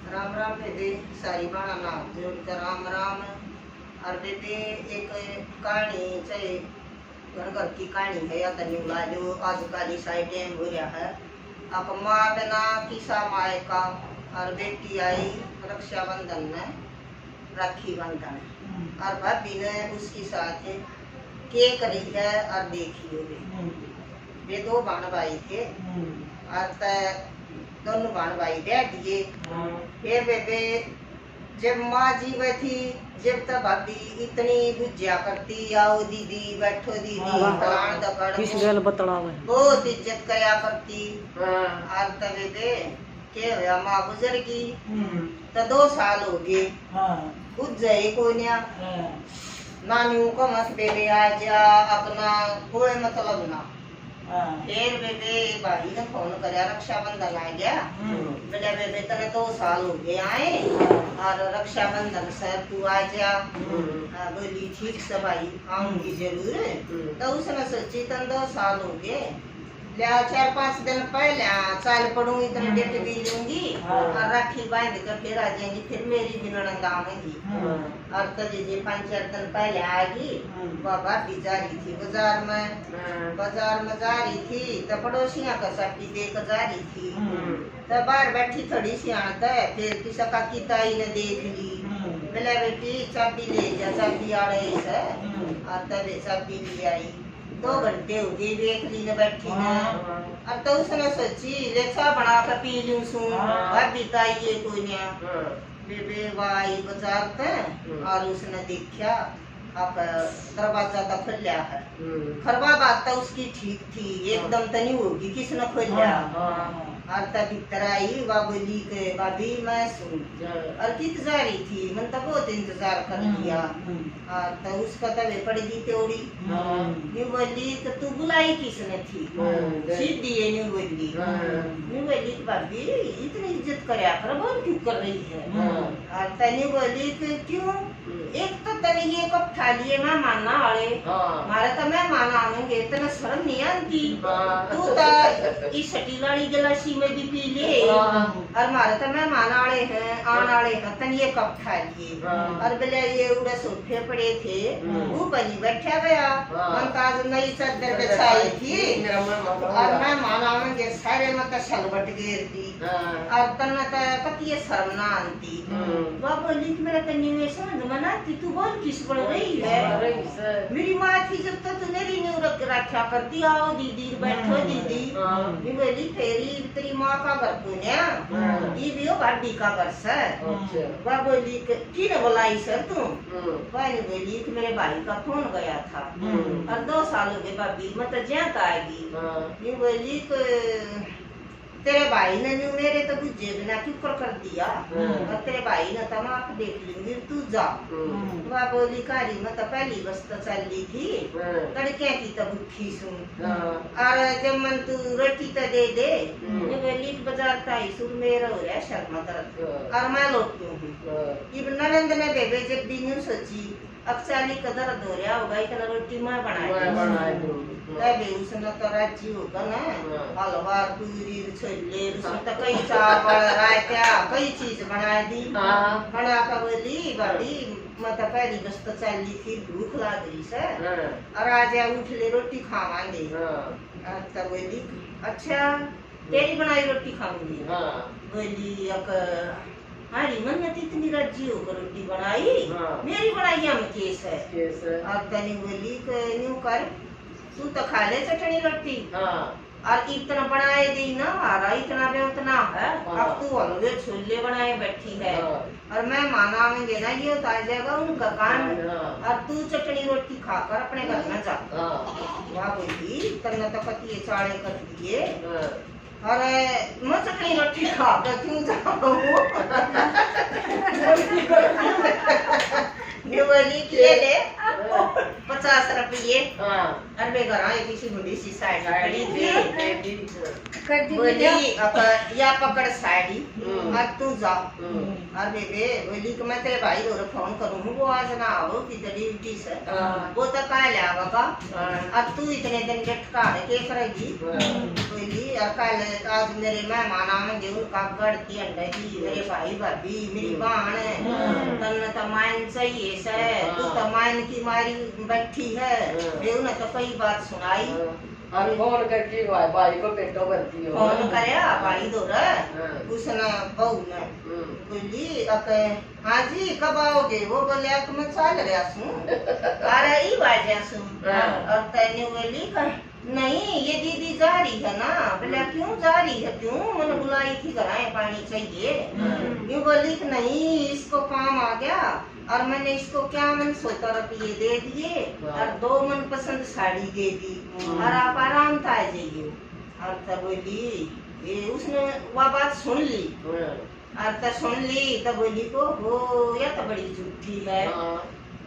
राम राम बेबे सारी बाणा ना जोड़ कर राम राम। और बेबे एक कहानी चाहे घर घर की कहानी है या तनी उला जो आजकल इस टाइम हो रहा है। अब माँ बिना किसा माए का और बेटी आई रक्षाबंधन में राखी बंधन और भाभी ने उसके साथ के करी है और देखी होगी। वे दो बहन भाई थे और दोनों बहन भाई दे दिए। फिर बेबे जब माँ जीवे थी जब तक भाभी इतनी गुज्जा करती आओ दीदी बैठो दीदी फलान दकड़ बहुत इज्जत कया करती। और तब बेबे के होया माँ गुजरगी तो 2 साल हो गए कुछ जाए को नानियों को मत बेबे आ जा अपना कोई मतलब ना। फिर बेबे भाई ने फोन कराया रक्षाबंधन आ गया बोले बेबे तने 2 साल हो गए आए और रक्षाबंधन सर तू आ जा। बोली ठीक से भाई आऊंगी जरूर। तो उसने सोची तन 2 साल हो गए 4-5 दिन पहले चाल पड़ूंगी इतने डेट भी लूंगी और राखी बांध कर फिर आ जाएंगी फिर मेरी भी ननद आएंगी। और तो जी 5-4 दिन पहले आएगी बाबा भी जा रही थी बाजार में जा रही थी तो पड़ोसियां का सब्जी देकर जा रही थी तो बाहर बैठी थोड़ी सी आता है फिर किसी का किताई ने देख ली बोले बेटी चाबी ले जा चाबी आ रही है और तब चाबी ले आई। 2 घंटे हो गए देख ली ने बैठी ने अब तो उसने सोची ले चा बना कर पी लूं सू भाभी ताइए कोई ना बेबे वाई बाजार पे और उसने देखा अब दरवाजा तो खुला है। खरबा बात तो उसकी ठीक थी एकदम तो नहीं होगी किसने खोलिया। और तब भीतर आई वह बोली के भाभी मैं सुन और कित जा रही थी मन तो बहुत इंतजार कर लिया। और तो उसका तबे पड़ गई त्योड़ी न्यू बोली तो तू बुलाई किसने थी सीधी है न्यू बोली भाभी इतनी इज्जत करया कर बोल क्यों कर रही है। और तनी बोली कि क्यों एक तो तनी ये कब खा लिए मैं मानना वाले मारे तो मैं माना आऊंगे इतना शर्म नहीं आती तू तो इस सटीलाड़ी गिलासी में भी पी ले और मारे तो मैं माना वाले हैं आने वाले हैं तनी ये कब खा लिए। और बोले ये उड़े सोफे पड़े थे ऊपर ही बैठा गया मन ताज नई चादर बिछाई थी और मैं माना आऊंगे सारे मत शलबट गिर दी और तन तो कती शर्म ना आती। वह बोली कि मेरा कन्या में समझ मना तू बोल किस बोल रही है मेरी माँ थी जब तक तू मेरी न्यू रक्षा करती आओ दीदी बैठो दीदी बोली तेरी तेरी माँ का घर पुण्या ये भी हो भाभी का घर सर। वह बोली की ने बुलाई सर तुम भाई बोली कि मेरे भाई का फोन गया था और 2 साल हो गए भाभी मतलब ज्यादा आएगी। ये बोली तेरे भाई ने न्यू मेरे तो गुज्जे बिना क्यों कर दिया और तेरे भाई ने तो आप देख लेंगे तू जा। वह बोली कारी मैं तो पहली बस तो चल रही थी तड़के की तो भूखी सुन और जब मन तू रोटी तो दे दे ये बोली बाजार का ही सुर मेरा हो रहा शर्मा दर्द और मैं लौटती हूँ। ये नरेंद्र ने बेबे जब भी न्यू सोची अब चाली कदर हो रहा होगा इतना रोटी मैं बनाई तब उसने तो राजी होगा ना हलवा पूरी छोले उसमें तो कई चावल रायता कई चीज बना दी बना कर बोली भाभी मैं तो पहली बस तो चली थी भूख लग रही से और आज उठ ले रोटी खावांगे। तब बोली अच्छा तेरी बनाई रोटी खाऊंगी बोली हरी मन ने इतनी राजी होकर रोटी बनाई मेरी बनाई हम केस है। अब तनी बोली न्यू कर तू तो खा ले चटनी रोटी और इतना बनाए दी ना हरा इतना भी उतना है अब तू हलवे छोले बनाए बैठी है और मैं माना में देना ये उतार जाएगा उनका कान और तू चटनी रोटी खाकर अपने घर में जा। वहाँ बोली तन्ने तो पति चाड़े कर दिए अरे मैं चटनी रोटी खा कर क्यों जाऊँ बोली किए ले 50 रुपये और मैं घर आई किसी बुढ़ी सी साड़ी खड़ी थी बोली या पकड़ साड़ी आज तू जा। और बेबे बोली कि मैं तेरे भाई को फोन करूँ, वो आज ना आओ कि ड्यूटी से, वो तो कह ले आवा। अब तू इतने दिन लटका के करेगी बोली। और कल आज मेरे मेहमान आएंगे, उनका गढ़ती अंडे की, मेरे भाई भाभी मेरी बहन तन तो माइन चाहिए से, तू तो माइन की मारी बैठी है। उन्हें तो कई बात सुनाई और फोन करके भाई को पेटो भरती हो, फोन करया भाई दो उसने बहू ने बोली अके हाँ जी कब आओगे? वो बोले कि मैं चल रहा हूँ, अरे ई बाजा सू। और तैने बोली नहीं ये दीदी जा रही है ना। बोले क्यों जा रही है, क्यों? मैंने बुलाई थी घराए पानी चाहिए। यूँ बोली कि नहीं इसको काम आ गया और मैंने इसको क्या मन 70 रुपये दे दिए और 2 मनपसंद साड़ी दे दी और आप आराम था जाइए। और तब बोली ये उसने वह बात सुन ली और तब सुन ली तब बोली को हो या तो बड़ी झूठी है।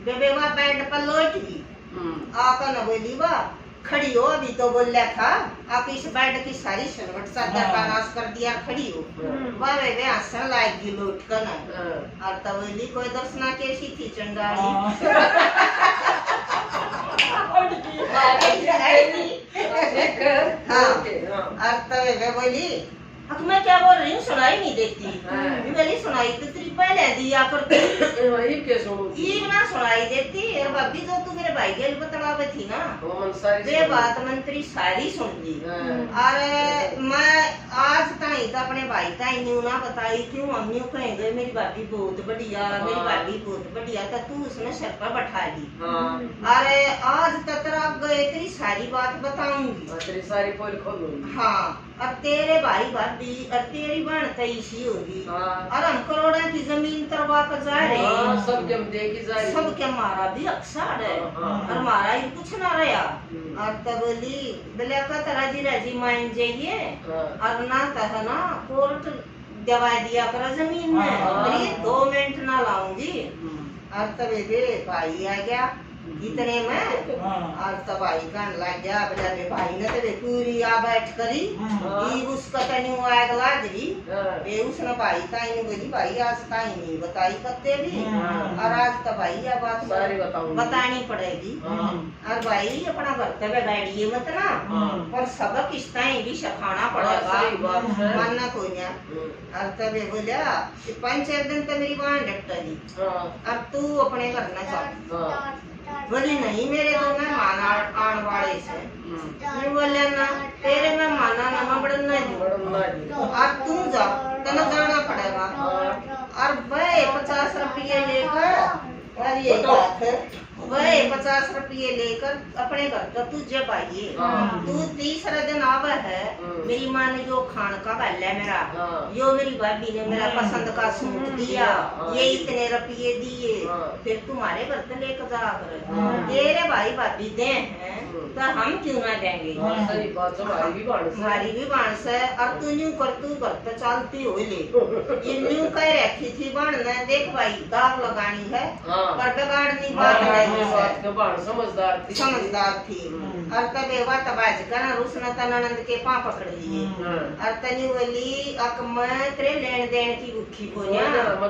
बेबे वह बेड पर लौट गई आका न बोली वाह खड़ी हो, अभी तो बोल रहा था आप इस बेड की सारी सरवट चादर का नाश कर दिया, खड़ी हो। वाह बेबे हंसन लाएगी लौट कर ना। और तब बोली कोई दर्शना कैसी थी चंडाली। और तब बेबे बोली अब मैं क्या बोल रही हूँ सुनाई नहीं देती। बोली सुनाई तो तेरी पहले दिया करती ये ना सुनाई देती। और भाभी जो तू मेरे भाई के बतलावे थी ना ये बात मंत्री सारी सुन ली। और मैं आज ताई तो अपने भाई ताई न्यू ना बताई क्यों हम न्यू कहेंगे मेरी भाभी बहुत बढ़िया, मेरी भाभी बहुत बढ़िया। तो तू उसने सर पर बैठा ली। अरे आज तक गए तेरी सारी बात बताऊंगी, तेरी सारी पोल खोलूंगी। हाँ और तेरे भाई भाभी और तेरी बहन तैसी होगी और हम करोड़ों की जमीन तरवा कर जा रहे हैं। सब के हम देखी जा रही, सब के मारा भी अक्सर है और मारा ही कुछ ना रहा। और तब बोली बोले राजी राजी मान जाइए और ना तह ना कोर्ट दवा दिया कर जमीन में 2 मिनट ना लाऊंगी। और तब भाई आ गया इतने में और तब भाई कहने लग गया बोले भाई ने तो पूरी आ बैठ करी उसका तनी आग लाग रही। उसने भाई ताई ने बोली भाई आज ताई नहीं बताई कत्ते भी और आज तो भाई यह बात बतानी पड़ेगी। और भाई अपना कर्तव्य बैठिए मत ना पर सबक इस ताई भी सिखाना पड़ेगा, मानना कोई नहीं। और तब बोलिया 5-4 दिन तो मेरी बहन डॉक्टर दी और तू अपने करना चाह। बोली नहीं मेरे तो मेहमान आने वाले से बोले ना तेरे मेहमान ना बढ़ना और तू जा तेना जाना पड़ेगा। और वह 50 रुपये लेकर और ये बात है वह 50 रुपये लेकर अपने घर का तुझे पाइए। तू 30 दिन आवा है मेरी माँ ने जो खान का गल है मेरा यो मेरी भाभी ने मेरा पसंद का सूट दिया ये इतने रुपये दिए फिर तुम्हारे घर से लेकर जा कर तेरे भाई भाभी दे हैं तो हम क्यों ना देंगे। हमारी भी बांस है और तू न्यू कर तू घर तो चलती हो ले ये न्यू कह रखी थी बाण ने देख भाई दाग लगानी है पर बिगाड़नी बात नहीं समझदार थी। और तब तबाज कर उसने तनंद के पाँ पकड़ लिए और तनी बोली अक मैं तेरे लेन देन की भूखी बोलिया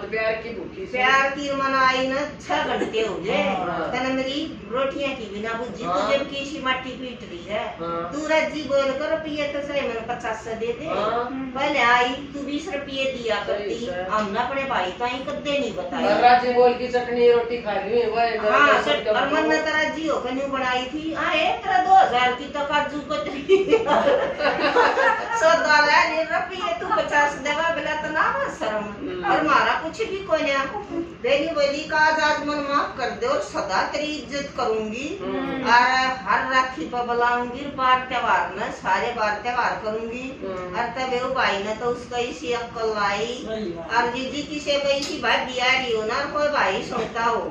प्यार की मनाई न 6 घंटे हो गए तने मेरी रोटियां की बिना बुझी तुझे किसी माटी पीट रही है तू राजी बोल कर रुपये तो सही मैंने 50 दे दे पहले आई तू 20 रुपये दिया करती हमने अपने भाई का ही कदे नहीं बताया। राजी बोल की चटनी रोटी खा ली और मन में तेरा जी हो कन्यू बनाई थी आए तेरा 2000 की तो काजू कतरी रुपये तू 50 देगा बोला तो ना शर्म और मारा कुछ भी कोई नहीं बेनी बोली का आज मन माफ कर दे और सदा तेरी इज्जत करूंगी और हर राखी पर बुलाऊंगी बार त्योहार में सारे बार त्योहार करूंगी। और तब वो भाई ने तो उसका इसी अक्कल लाई और जीजी किसे गई सी भाई बिहारी हो ना कोई भाई सुनता हो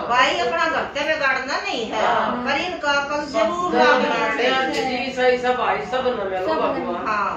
भाई अपना घर पे बिगाड़ना नहीं है पर इनका अक्ल जरूर लागना चाहिए। सब भाई सब हाँ